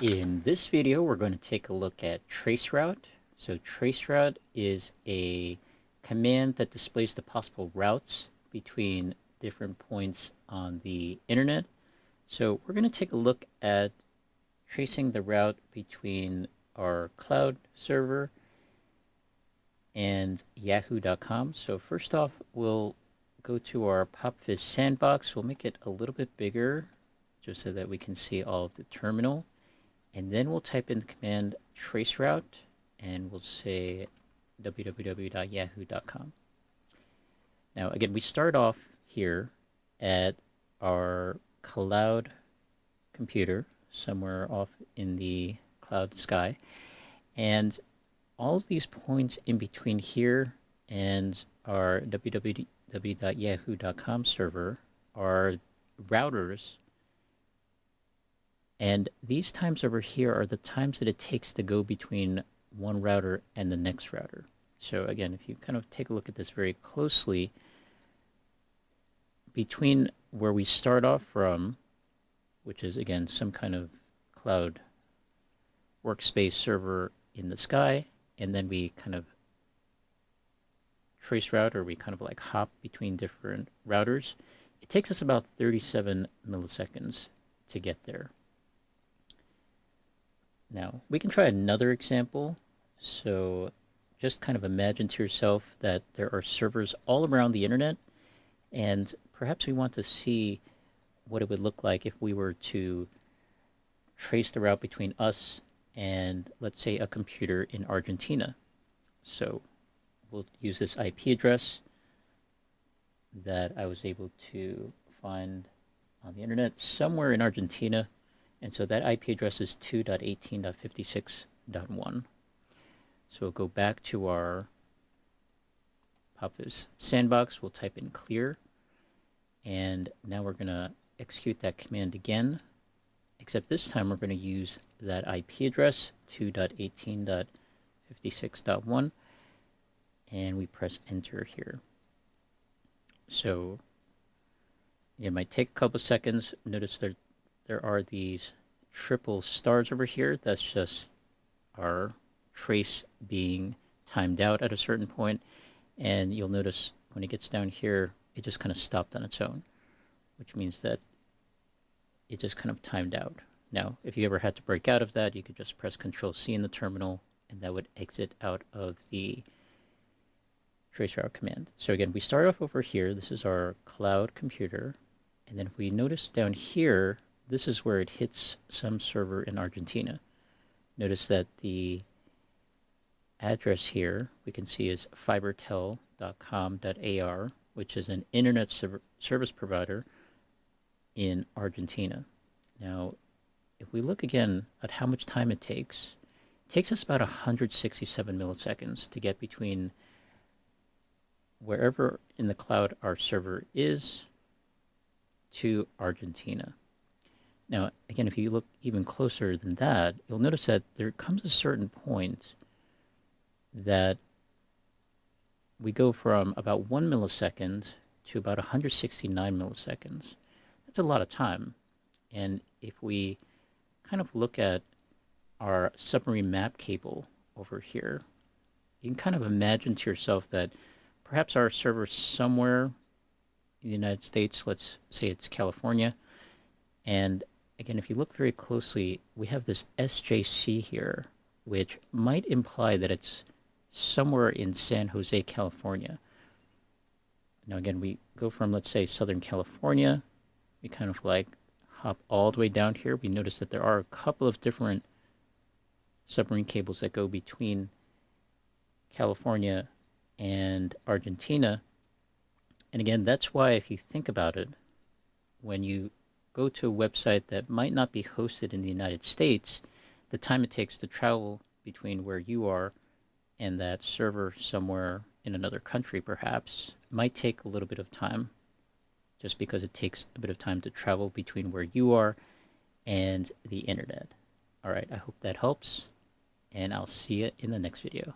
In this video, we're going to take a look at traceroute. So traceroute is a command that displays the possible routes between different points on the internet. So we're going to take a look at tracing the route between our cloud server and yahoo.com. So first off, we'll go to our PopVis sandbox. We'll make it a little bit bigger just so that we can see all of the terminal. And then we'll type in the command traceroute and we'll say www.yahoo.com. Now, again, we start off here at our cloud computer somewhere off in the cloud sky. And all of these points in between here and our www.yahoo.com server are routers. And these times over here are the times that it takes to go between one router and the next router. So again, if you kind of take a look at this very closely, between where we start off from, which is again some kind of cloud workspace server in the sky, and then we kind of trace route, or we kind of like hop between different routers, it takes us about 37 milliseconds to get there. Now, we can try another example. So just kind of imagine to yourself that there are servers all around the internet, and perhaps we want to see what it would look like if we were to trace the route between us and, let's say, a computer in Argentina. So we'll use this IP address that I was able to find on the internet somewhere in Argentina. And so that IP address is 2.18.56.1. So we'll go back to our PopVis sandbox. We'll type in clear. And now we're going to execute that command again, except this time we're going to use that IP address, 2.18.56.1, and we press enter here. So it might take a couple seconds. Notice there are these triple stars over here. That's just our trace being timed out at a certain point. And you'll notice when it gets down here, it just kind of stopped on its own, which means that it just kind of timed out. Now, if you ever had to break out of that, you could just press Control-C in the terminal, and that would exit out of the traceroute command. So again, we start off over here. This is our cloud computer. And then if we notice down here, this is where it hits some server in Argentina. Notice that the address here we can see is fibertel.com.ar, which is an internet service provider in Argentina. Now, if we look again at how much time it takes us about 167 milliseconds to get between wherever in the cloud our server is to Argentina. Now, again, if you look even closer than that, you'll notice that there comes a certain point that we go from about 1 millisecond to about 169 milliseconds. That's a lot of time. And if we kind of look at our submarine map cable over here, you can kind of imagine to yourself that perhaps our server somewhere in the United States, let's say it's California, and again, if you look very closely, we have this SJC here, which might imply that it's somewhere in San Jose, California. Now again, we go from, let's say, Southern California. We kind of like hop all the way down here. We notice that there are a couple of different submarine cables that go between California and Argentina. And again, that's why if you think about it, when you go to a website that might not be hosted in the United States, the time it takes to travel between where you are and that server somewhere in another country perhaps might take a little bit of time, just because it takes a bit of time to travel between where you are and the internet. All right, I hope that helps, and I'll see you in the next video.